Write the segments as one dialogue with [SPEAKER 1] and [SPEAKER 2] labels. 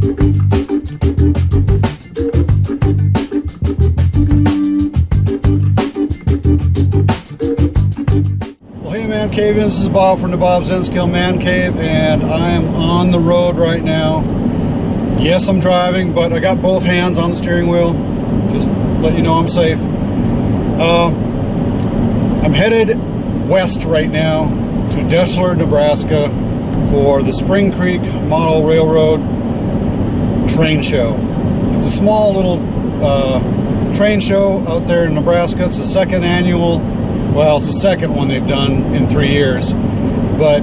[SPEAKER 1] Mancave, this is Bob from the Bob's N-Scale Mancave, and I am on the road right now. Yes, I'm driving, but I got both hands on the steering wheel. Just let you know I'm safe. I'm headed west right now to Deshler, Nebraska for the Spring Creek Model Railroad train show. It's a small little train show out there in Nebraska. It's the second annual. Well, it's the second one they've done in 3 years, but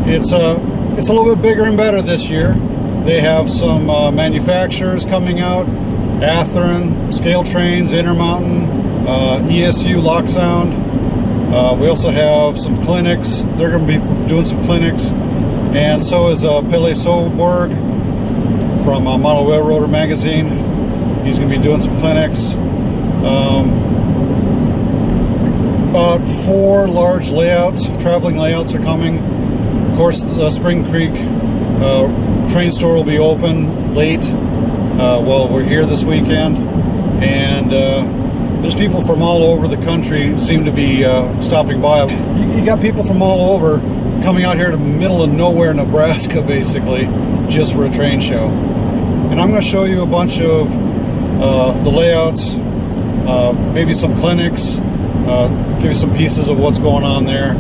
[SPEAKER 1] it's a little bit bigger and better this year. They have some manufacturers coming out: Athearn, ScaleTrains, Intermountain, ESU Loksound. We also have some clinics. They're going to be doing some clinics, and so is Pelle Soeborg from Model Railroader magazine. He's going to be doing some clinics. About 4 large layouts, traveling layouts are coming. Of course, the Spring Creek train store will be open late while we're here this weekend. And there's people from all over the country seem to be stopping by. You got people from all over coming out here to the middle of nowhere, Nebraska, basically, just for a train show. And I'm going to show you a bunch of the layouts, maybe some clinics, give you some pieces of what's going on there,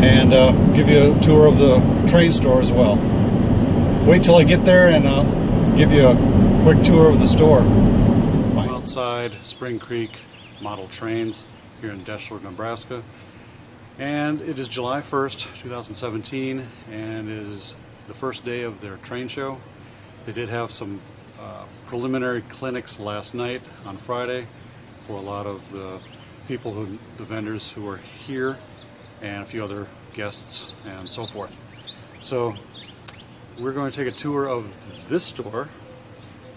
[SPEAKER 1] and give you a tour of the train store as well. Wait till I get there and give you a quick tour of the store. I'm outside Spring Creek Model Trains here in Deshler, Nebraska, and it is July 1st, 2017, and it is the first day of their train show. They did have some preliminary clinics last night on Friday for a lot of the people, the vendors who are here, and a few other guests and so forth. So we're going to take a tour of this store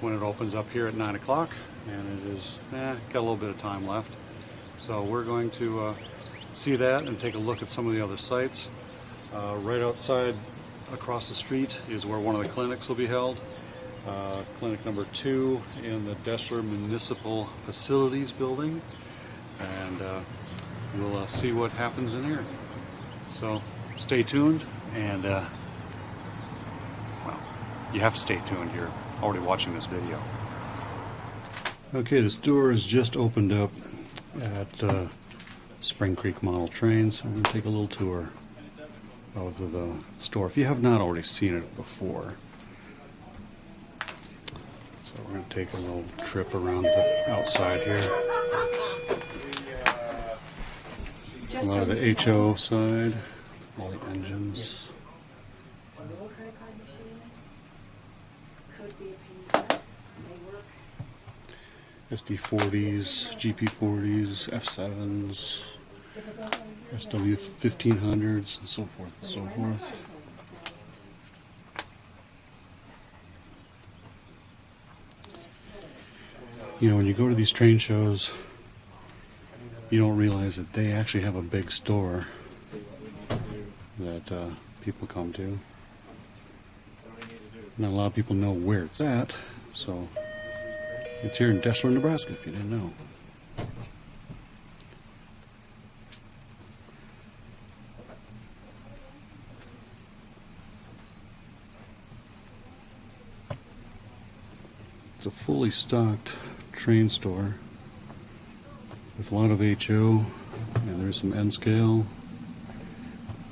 [SPEAKER 1] when it opens up here at 9 o'clock, and it is got a little bit of time left. So we're going to see that and take a look at some of the other sites. Right outside across the street is where one of the clinics will be held. Clinic number 2 in the Deshler Municipal Facilities Building. And we'll see what happens in here. So stay tuned, and well, you have to stay tuned. You're already watching this video. Okay, the store has just opened up at Spring Creek Model Trains. I'm going to take a little tour of the store if you have not already seen it before. So we're going to take a little trip around the outside here. A lot of the HO side, all the engines. SD40s, GP40s, F7s, SW1500s, and so forth and so forth. You know, when you go to these train shows, you don't realize that they actually have a big store that people come to. Not a lot of people know where it's at, so it's here in Deshler, Nebraska, if you didn't know. It's a fully stocked train store with a lot of HO, and there's some N scale.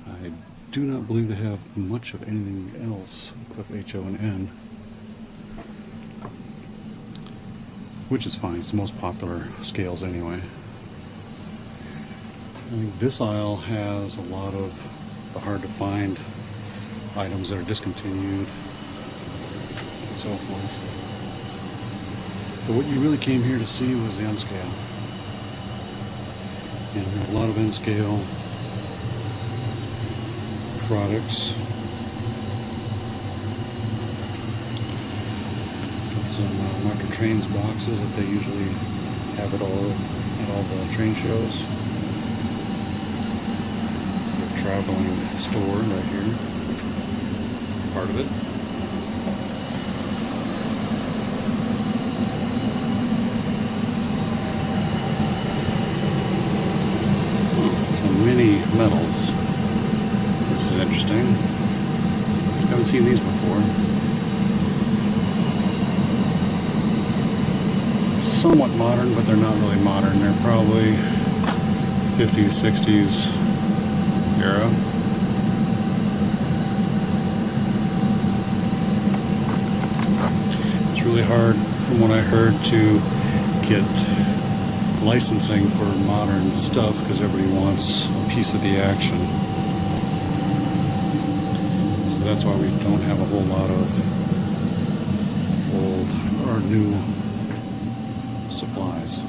[SPEAKER 1] I do not believe they have much of anything else with HO and N, which is fine. It's the most popular scales anyway. I think this aisle has a lot of the hard to find items that are discontinued and so forth. But what you really came here to see was the N scale. And a lot of N-scale products. Got some Market Trains boxes that they usually have at all the train shows. The traveling store right here, part of it. haven't seen these before. Somewhat modern, but they're not really modern. They're probably 50s, 60s era. It's really hard, from what I heard, to get licensing for modern stuff because everybody wants a piece of the action. So that's why we don't have a whole lot of old or new supplies.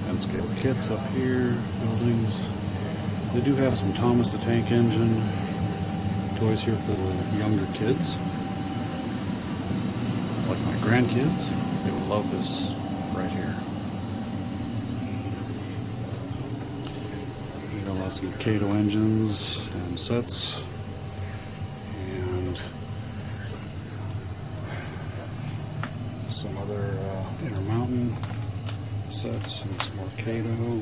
[SPEAKER 1] And scale kits up here, buildings. They do have some Thomas the Tank Engine toys here for the younger kids. Like my grandkids, they would love this right here. We got some Cato engines and sets, and some other Intermountain sets, and some more Cato.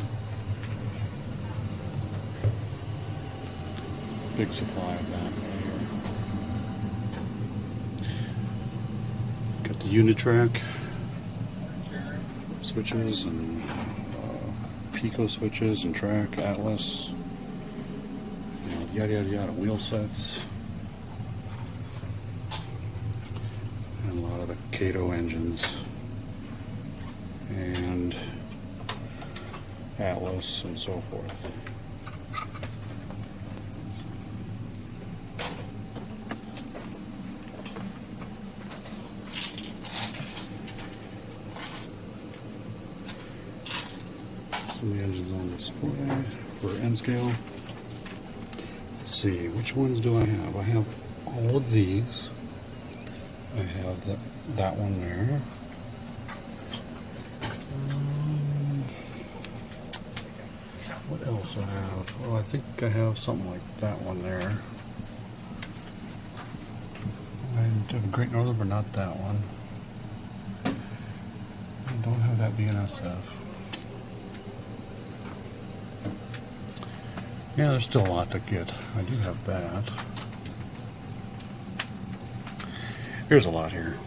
[SPEAKER 1] Big supply of that right here. Got the Unitrack switches and Pico switches and track, Atlas, yada yada yada, wheel sets, and a lot of the Cato engines and Atlas and so forth. Some of the engines on display for N scale. Let's see, which ones do I have? I have all of these. I have that one there. What else do I have? Oh, I think I have something like that one there. I have a Great Northern, but not that one. I don't have that BNSF. Yeah, there's still a lot to get. I do have that. Here's a lot here.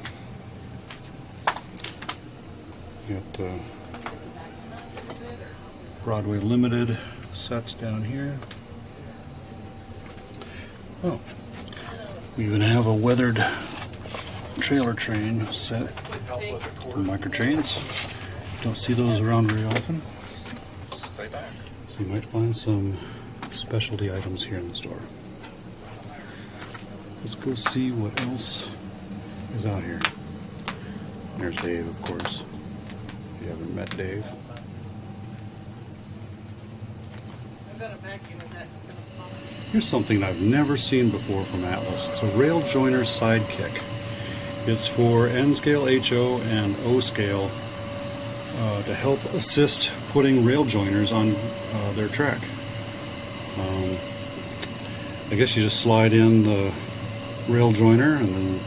[SPEAKER 1] Got Broadway Limited sets down here. Oh, we even have a weathered trailer train set from Microtrains. Don't see those around very often. So you might find some specialty items here in the store. Let's go see what else is out here. There's Dave, of course, if you haven't met Dave. Here's something I've never seen before from Atlas. It's a rail joiner sidekick. It's for N scale, HO, and O scale to help assist putting rail joiners on their track. I guess you just slide in the rail joiner and then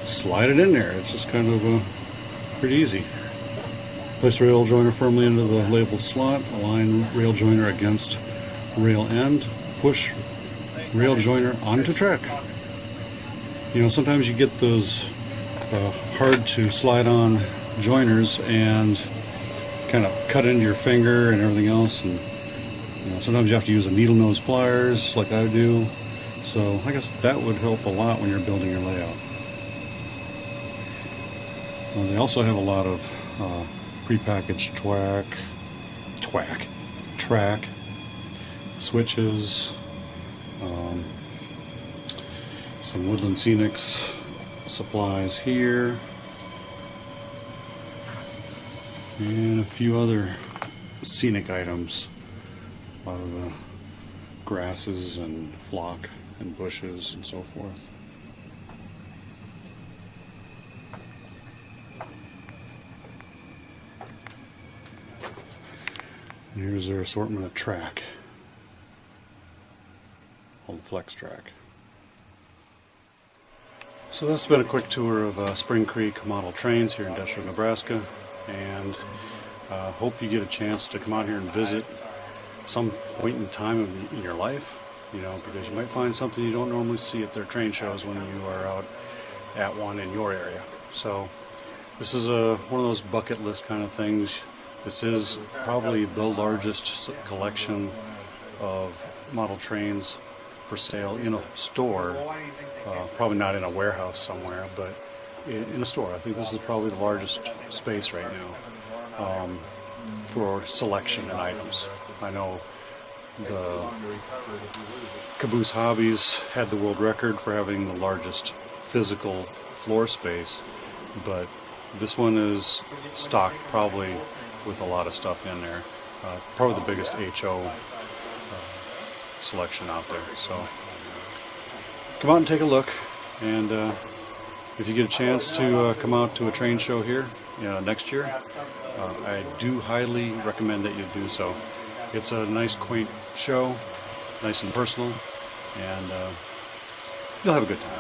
[SPEAKER 1] slide it in there. It's just kind of pretty easy. Place rail joiner firmly into the labeled slot, align rail joiner against rail end, push rail joiner onto track. You know, sometimes you get those hard to slide on joiners and kind of cut into your finger and everything else, and you know, sometimes you have to use a needle nose pliers like I do. So I guess that would help a lot when you're building your layout. They also have a lot of prepackaged track switches, some Woodland Scenics supplies here, and a few other scenic items. A lot of grasses and flock and bushes and so forth. And here's their assortment of track, called Flex Track. So this has been a quick tour of Spring Creek model trains here in Deshler, Nebraska, and Hope you get a chance to come out here and visit some point in time in your life, because you might find something you don't normally see at their train shows when you are out at one in your area. So this is one of those bucket list kind of things. This is probably the largest collection of model trains for sale in a store, probably not in a warehouse somewhere, but in a store. I think this is probably the largest space right now for selection and items. I know the Caboose Hobbies had the world record for having the largest physical floor space, but this one is stocked probably with a lot of stuff in there. Probably the biggest HO selection out there. So come out and take a look, and if you get a chance to come out to a train show here next year, I do highly recommend that you do so. It's a nice, quaint show, nice and personal, and you'll have a good time.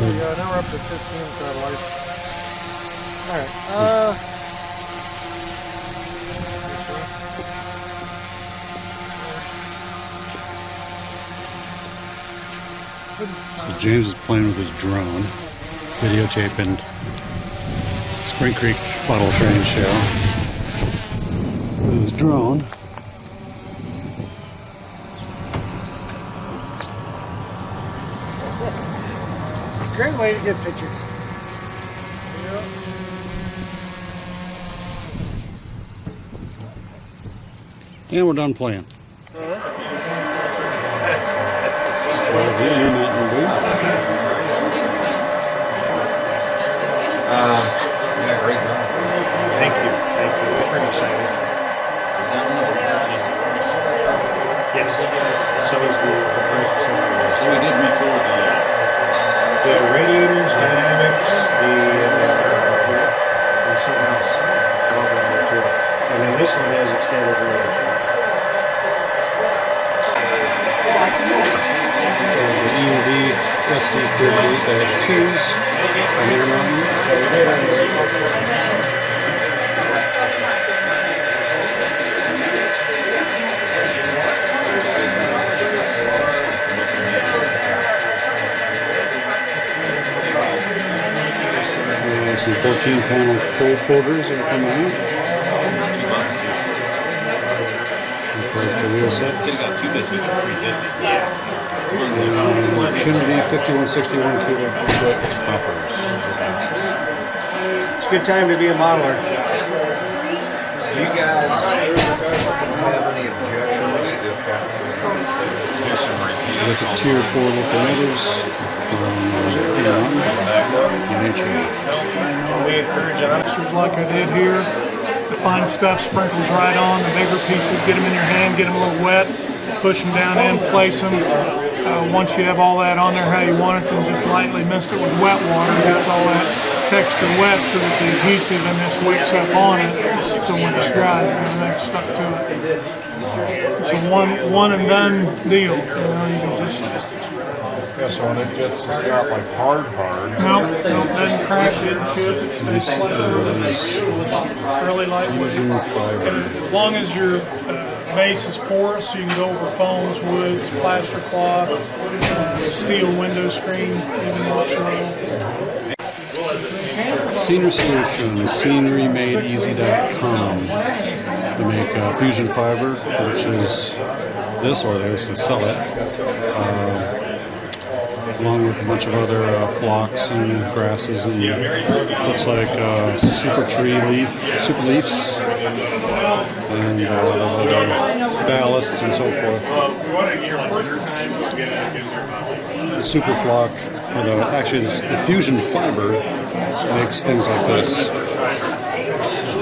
[SPEAKER 2] Yeah, now we're up to 15 satellites. Alright,
[SPEAKER 1] So James is playing with his drone, videotaping Spring Creek Bottle Train Show with his drone.
[SPEAKER 2] great way to get pictures.
[SPEAKER 1] And we're done playing.
[SPEAKER 3] Yeah, great job.
[SPEAKER 2] Thank you. We're pretty excited. Yes. So is the price of something.
[SPEAKER 3] So we did retool
[SPEAKER 2] The radiators, dynamics, and something else. And then this one has extended range.
[SPEAKER 1] The EUV SD38-2s from Intermountain. Some 14-panel cold porters that are coming out. For wheel sets.
[SPEAKER 3] about 2 biscuits for 350. Yeah.
[SPEAKER 1] Trinity 5161 kilo foot hoppers.
[SPEAKER 2] It's a good time to be a modeler.
[SPEAKER 3] Do you guys have any objections if do some reviews?
[SPEAKER 1] With the Tier 4 locomotives and
[SPEAKER 2] We encourage honesters like I did here. The fine stuff sprinkles right on. The bigger pieces, get them in your hand, get them a little wet, push them down in, place them. Once you have all that on there how you want it, then just lightly mist it with wet water. It gets all that texture wet so that the adhesive in this wicks up on it. So when it's dry, everything's stuck to it. It's a one and done deal. You can just.
[SPEAKER 4] Yeah, so when it gets, it's not like hard.
[SPEAKER 2] No, doesn't crack, didn't chip. It stays flat. Really lightweight. And as long as your base is porous, you can go over foams, woods, plaster cloth, steel window screens, even whatsoever.
[SPEAKER 1] Scenery Solutions, scenerymadeeasy.com. They make fusion fiber, which is this, or this, and sell it. Along with a bunch of other phlox and grasses, and looks like super leaves, and ballasts and so forth. The super flock, actually the fusion fiber makes things like this.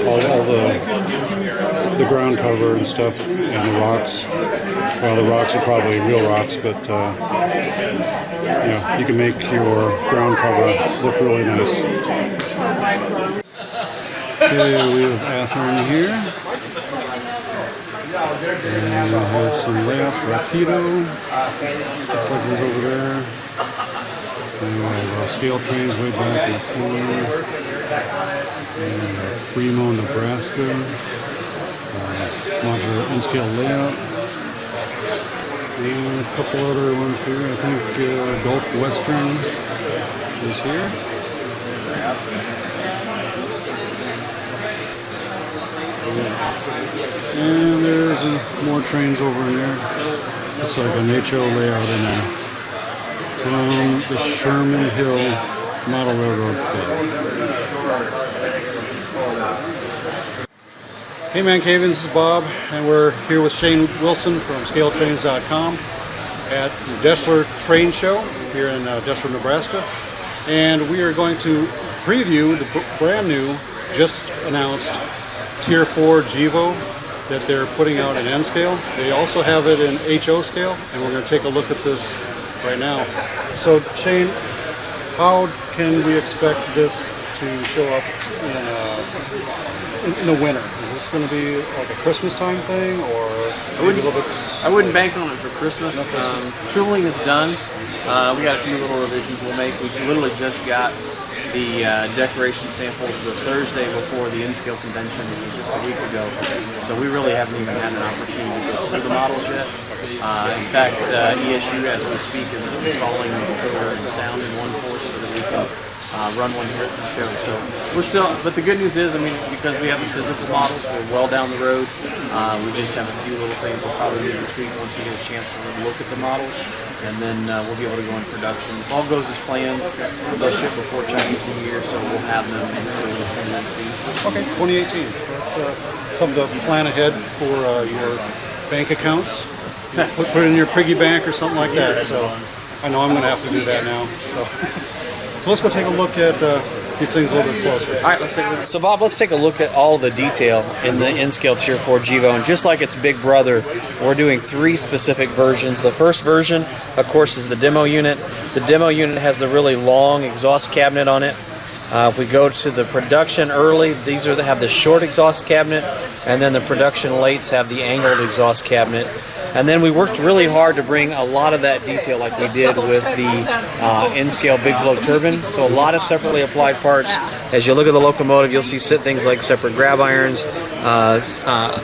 [SPEAKER 1] All the the ground cover and stuff, and the rocks. Well, the rocks are probably real rocks, but you can make your ground cover look really nice. Okay, we have Athearn here. And we have some layouts, Rapido. Looks like he's over there. And we have ScaleTrains way back in the corner. And Fremont, Nebraska. Modular in-scale layout. And a couple other ones here. I think Gulf Western is here. And there's more trains over in there. Looks like a Nacho layout in there. From the Sherman Hill Model Railroad Club. Hey Mancave, this is Bob, and we're here with Shane Wilson from ScaleTrains.com at the Deshler Train Show here in Deshler, Nebraska. And we are going to preview the brand new, just announced Tier 4 GEVO that they're putting out in N scale. They also have it in HO scale, and we're going to take a look at this right now. So Shane, how can we expect this to show up in the winter? Is this going to be like a Christmas time thing, or maybe a little bit?
[SPEAKER 5] I wouldn't bank on it for Christmas. Tooling is done. We got a few little revisions we'll make. We literally just got the decoration samples the Thursday before the N-Scale convention, which was just a week ago. So we really haven't even had an opportunity to go through the models yet. In fact, ESU, as we speak, is installing the sound in one force so that we can run one here at the show. So we're still, but the good news is, I mean, because we have the physical models, we're well down the road. We just have a few little things we'll probably need to tweak once we get a chance to look at the models, and then we'll be able to go in production. If all goes as planned, they'll ship before Chinese New Year, so we'll have them in early 2019.
[SPEAKER 1] Okay, 2018. That's something to plan ahead for your bank accounts. Put it in your piggy bank or something like that. So I know I'm going to have to do that now. So let's go take a look at these things a little bit closer.
[SPEAKER 5] All right, let's take a look. So Bob, let's take a look at all the detail in the N-Scale Tier 4 GEVO. And just like its big brother, we're doing 3 specific versions. The first version, of course, is the demo unit. The demo unit has the really long exhaust cabinet on it. If we go to the production early, these have the short exhaust cabinet, and then the production lates have the angled exhaust cabinet. And then we worked really hard to bring a lot of that detail like we did with the N-Scale Big Blow turbine. So a lot of separately applied parts. As you look at the locomotive, you'll see things like separate grab irons, a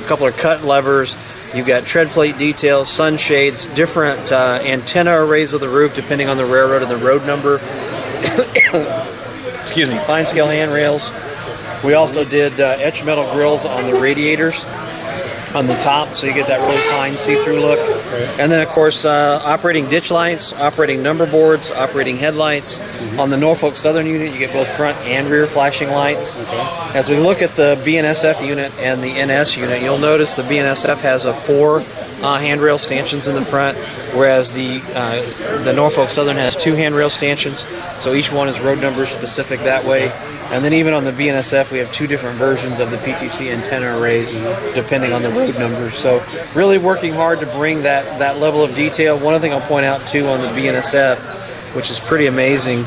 [SPEAKER 5] couple of cut levers. You've got tread plate details, sunshades, different antenna arrays of the roof depending on the railroad and the road number. Excuse me, fine scale handrails. We also did etched metal grills on the radiators on the top, so you get that really fine see-through look. And then, of course, operating ditch lights, operating number boards, operating headlights. On the Norfolk Southern unit, you get both front and rear flashing lights. As we look at the BNSF unit and the NS unit, you'll notice the BNSF has 4 handrail stanchions in the front, whereas the Norfolk Southern has 2 handrail stanchions, so each one is road number specific that way. And then even on the BNSF, we have 2 different versions of the PTC antenna arrays depending on the road numbers. So really working hard to bring that level of detail. One other thing I'll point out too on the BNSF, which is pretty amazing,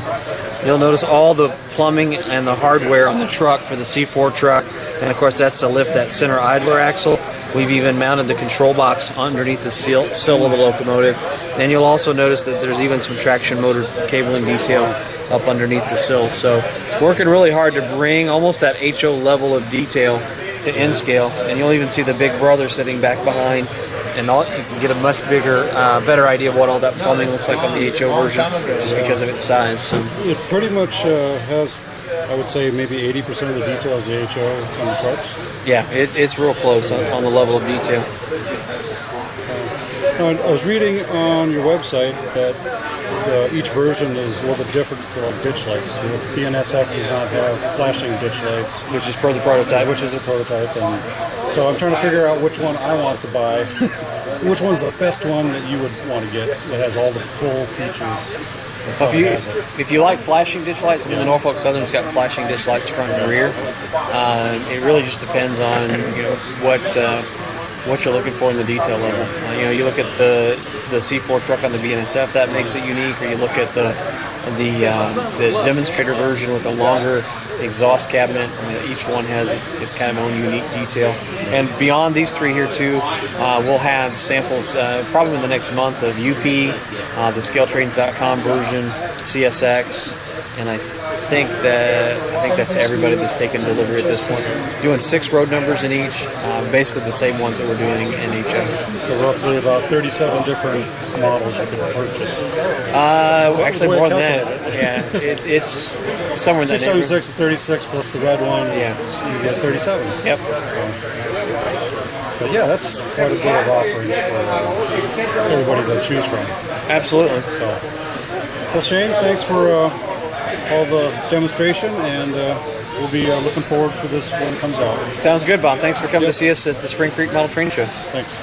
[SPEAKER 5] you'll notice all the plumbing and the hardware on the truck for the C4 truck, and of course that's to lift that center idler axle. We've even mounted the control box underneath the sill of the locomotive. And you'll also notice that there's even some traction motor cabling detail up underneath the sill. So working really hard to bring almost that HO level of detail to N-Scale. And you'll even see the big brother sitting back behind. And you can get a much bigger, better idea of what all that plumbing looks like on the HO version just because of its size. So
[SPEAKER 1] it pretty much has, I would say, maybe 80% of the details the HO on the trucks.
[SPEAKER 5] Yeah, it's real close on the level of detail.
[SPEAKER 1] I was reading on your website that each version is a little bit different for like ditch lights. The BNSF does not have flashing ditch lights,
[SPEAKER 5] which is per the prototype.
[SPEAKER 1] Which is a prototype, and so I'm trying to figure out which one I want to buy. Which one's the best one that you would want to get that has all the full features?
[SPEAKER 5] If you like flashing ditch lights, I mean the Norfolk Southern's got flashing ditch lights front and rear. It really just depends on what you're looking for in the detail level. You look at the C4 truck on the BNSF, that makes it unique, or you look at the demonstrator version with a longer exhaust cabinet. Each one has its kind of own unique detail. And beyond these three here too, we'll have samples probably in the next month of UP, the ScaleTrains.com version, CSX, and I think that's everybody that's taken delivery at this point. Doing 6 road numbers in each, basically the same ones that we're doing in each of them.
[SPEAKER 1] So roughly about 37 different models you can purchase.
[SPEAKER 5] Actually more than that. Yeah, it's somewhere in that neighborhood.
[SPEAKER 1] 676 is 36 plus the red one.
[SPEAKER 5] Yeah,
[SPEAKER 1] so you get 37.
[SPEAKER 5] Yep.
[SPEAKER 1] But yeah, that's quite a bit of offerings for everybody to choose from.
[SPEAKER 5] Absolutely.
[SPEAKER 1] So, well, Shane, thanks for all the demonstration, and we'll be looking forward to this when it comes out.
[SPEAKER 5] Sounds good, Bob. Thanks for coming to see us at the Spring Creek Model Train Show.
[SPEAKER 1] Thanks.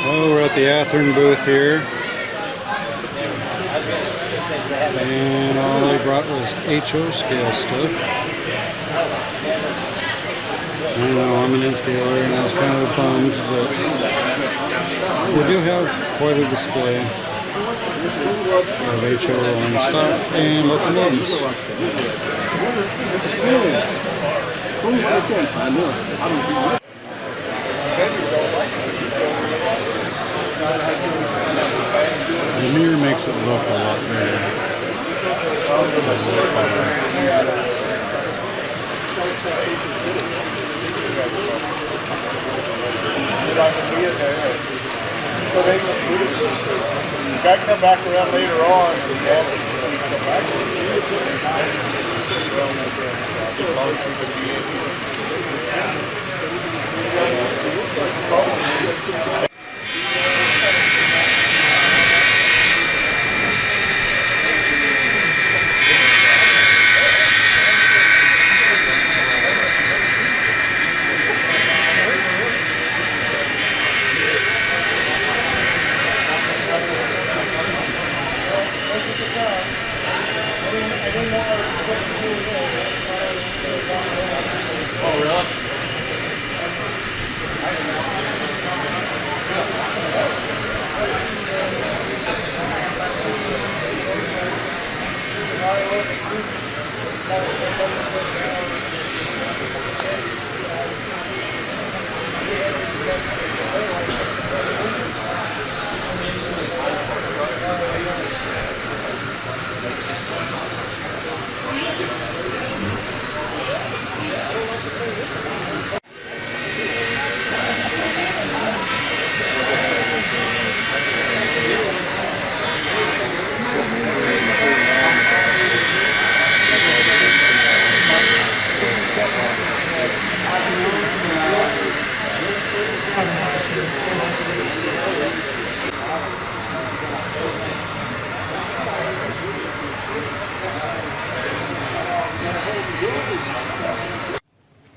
[SPEAKER 1] Well, we're at the Athearn booth here, and all they brought was HO scale stuff. I know, I'm an N-scaler, and I was kind of bummed, but we do have quite a display of HO on stock and locomotives. The mirror makes it look a lot better.
[SPEAKER 4] So they got to come back around later on and come back and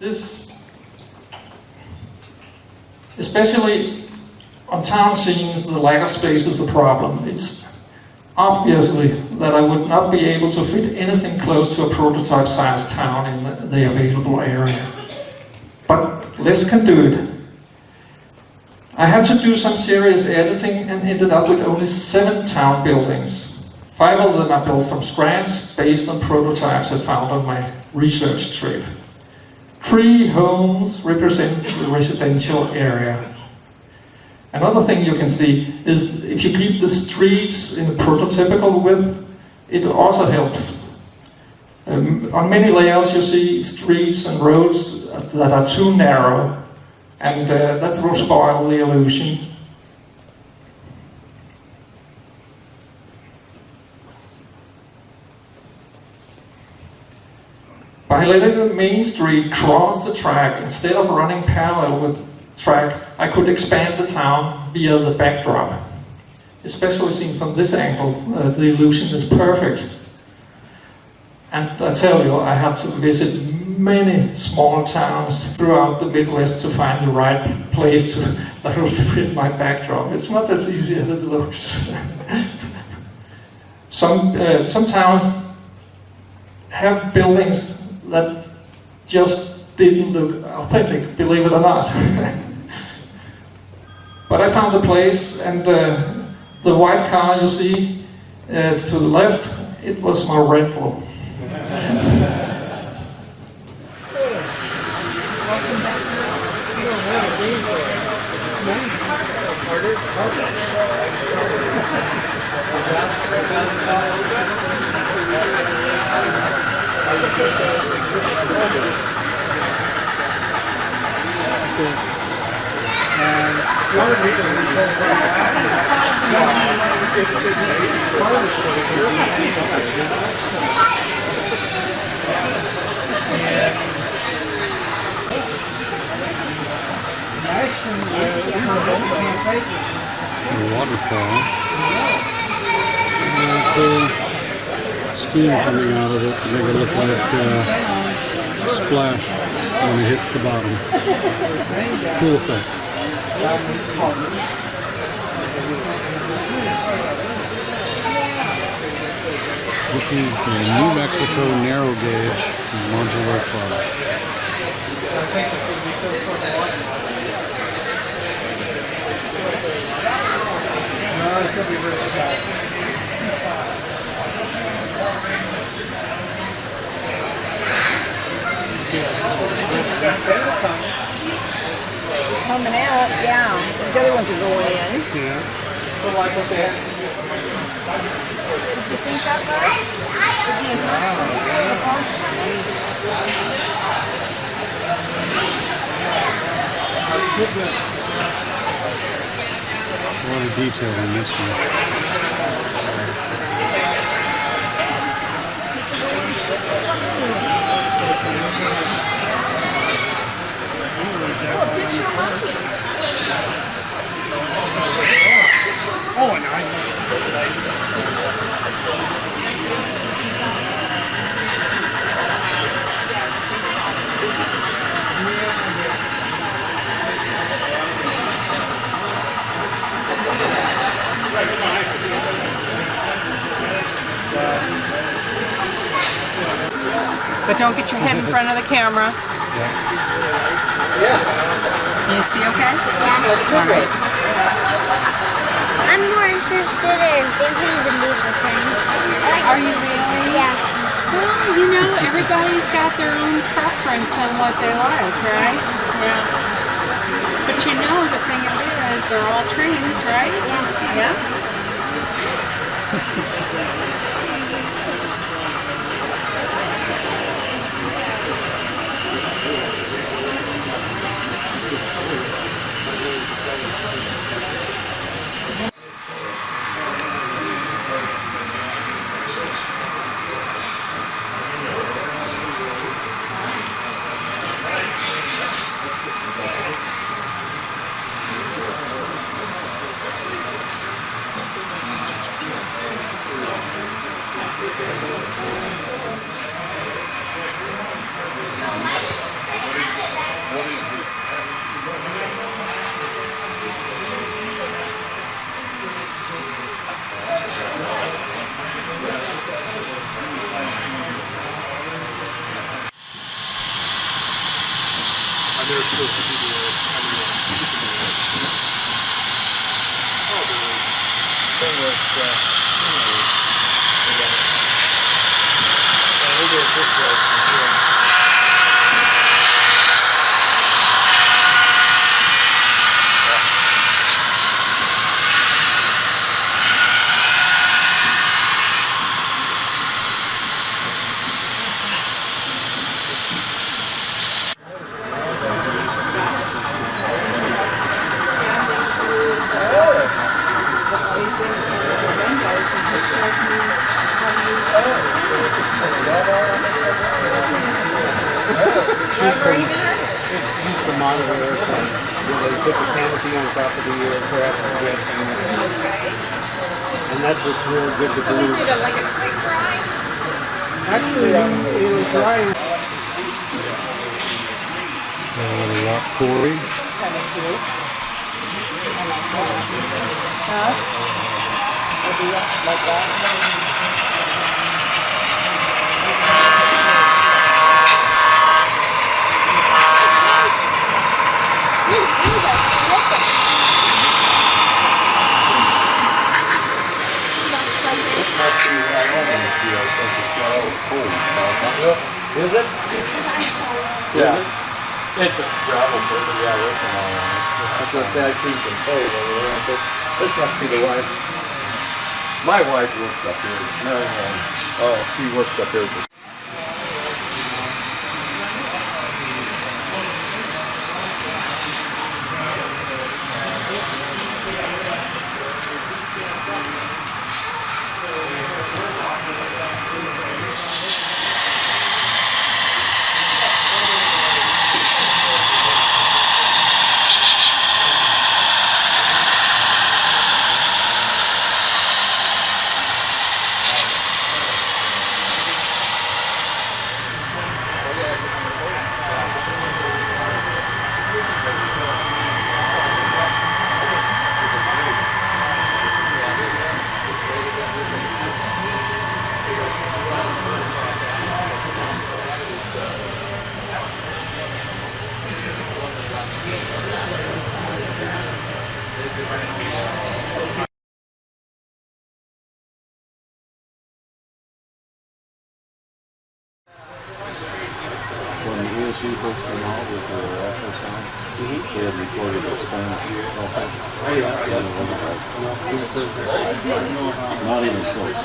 [SPEAKER 6] this, especially on town scenes, the lack of space is a problem. It's obviously that I would not be able to fit anything close to a prototype-sized town in the available area. But Les can do it. I had to do some serious editing and ended up with only 7 town buildings. 5 of them are built from scratch, based on prototypes I found on my research trip. 3 homes represent the residential area. Another thing you can see is if you keep the streets in a prototypical width, it also helps. On many layouts you see streets and roads that are too narrow, and that will spoil the illusion. By letting the main street cross the track instead of running parallel with track, I could expand the town via the backdrop. Especially seen from this angle, the illusion is perfect. And I tell you, I had to visit many small towns throughout the Midwest to find the right place that will fit my backdrop. It's not as easy as it looks. Some towns have buildings that just didn't look authentic, believe it or not. But I found the place, and the white car you see to the left, it was my rental.
[SPEAKER 7] Waterfall. Cool steam coming out of it to make it look like splash when it hits the bottom. Cool effect. This is the New Mexico narrow gauge modular car.
[SPEAKER 4] It's going to be very small.
[SPEAKER 8] Coming out, yeah. The other ones are going in.
[SPEAKER 7] Yeah.
[SPEAKER 4] So like what they had.
[SPEAKER 8] You think that way?
[SPEAKER 7] A lot of detail in this one.
[SPEAKER 4] Oh, and I.
[SPEAKER 8] But don't get your head in front of the camera. You see okay? Yeah. All right.
[SPEAKER 9] I'm more interested in ScaleTrains and ESU trains.
[SPEAKER 8] Are you really?
[SPEAKER 9] Yeah.
[SPEAKER 8] Well, you know, everybody's got their own preference on what they like, right? Yeah. But you know, the thing of it is, they're all trains, right? Yeah. Yeah?
[SPEAKER 4] they're supposed to be the thing that's we'll do it this way.
[SPEAKER 10] Use the monitor airplane where they put the canopy on top of the aircraft and that's what's real good to do.
[SPEAKER 8] So is it like a quick dry?
[SPEAKER 10] Actually, it'll dry.
[SPEAKER 7] Rock quarry.
[SPEAKER 8] It's kind of cute. Huh? Maybe like that.
[SPEAKER 3] This must be Wyoming field since it's got all the cool stuff. Huh? Is it? Yeah. It's a gravel pit, but yeah, we're from Wyoming. That's what I say. I seen some photos over there. But this must be the wife. My wife works up here. It's Mary Ann. Oh, she works up here at the
[SPEAKER 11] when the ESU first came out with the Athearn, they had recorded the Spanish. Oh yeah. Not even close.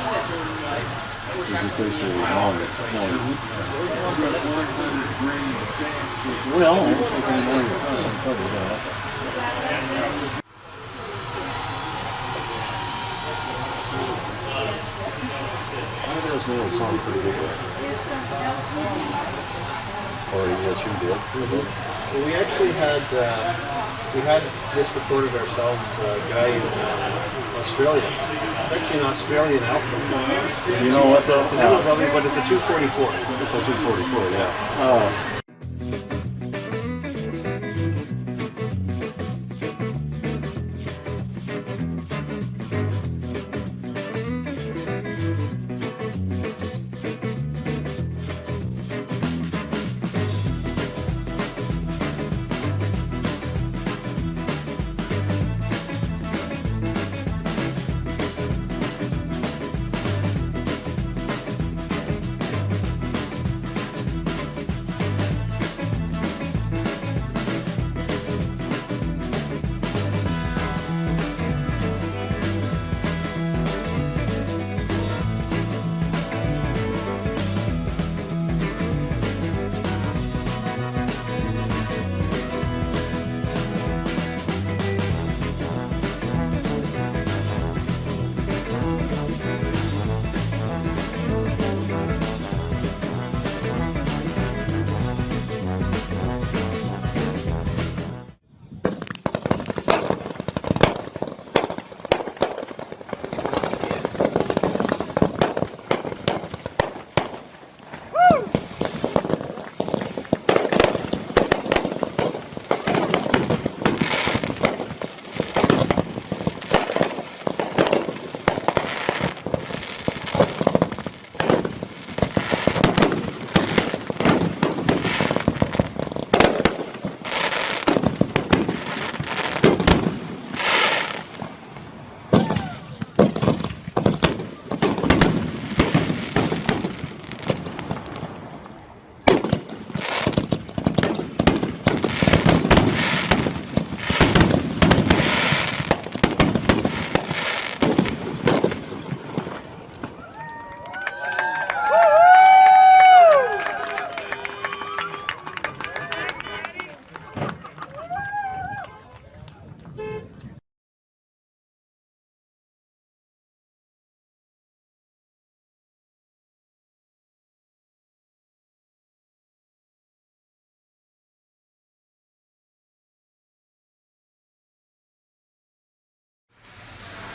[SPEAKER 11] It was officially longest points. Well, I can cover that. Those nails sound pretty good. Or yes, you did.
[SPEAKER 10] Well, we actually had this recorded ourselves. A guy in Australia. It's actually an Australian output.
[SPEAKER 11] You know what?
[SPEAKER 10] It's an LW, but it's a 244.
[SPEAKER 11] It's a 244, yeah.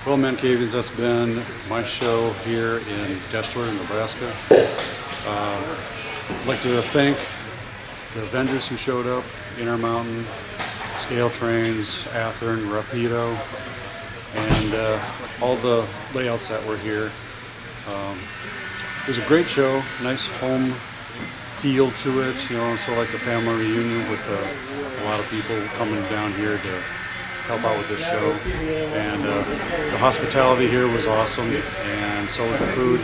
[SPEAKER 7] Well, Mancavians, that's been my show here in Deshler, Nebraska. I'd like to thank the vendors who showed up: Intermountain, ScaleTrains, Athearn, Rapido, and all the layouts that were here. It was a great show, nice home feel to it, you know, so like a family reunion with a lot of people coming down here to help out with this show. And the hospitality here was awesome, and so was the food,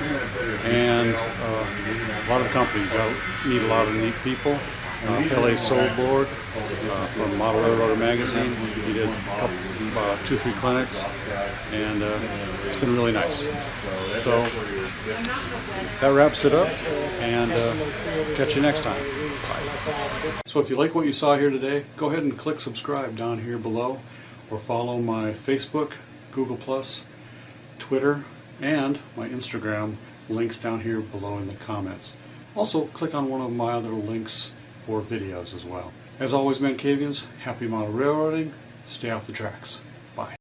[SPEAKER 7] and a lot of the company. Got to meet a lot of neat people. Pelle Soeborg from Model Railroader magazine. He did a couple, 2-3 clinics, and it's been really nice. So that wraps it up, and catch you next time. Bye. So if you like what you saw here today, go ahead and click subscribe down here below, or follow my Facebook, Google+, Twitter, and my Instagram, links down here below in the comments. Also, click on one of my other links for videos as well. As always, Mancavians, happy model railroading, stay off the tracks. Bye.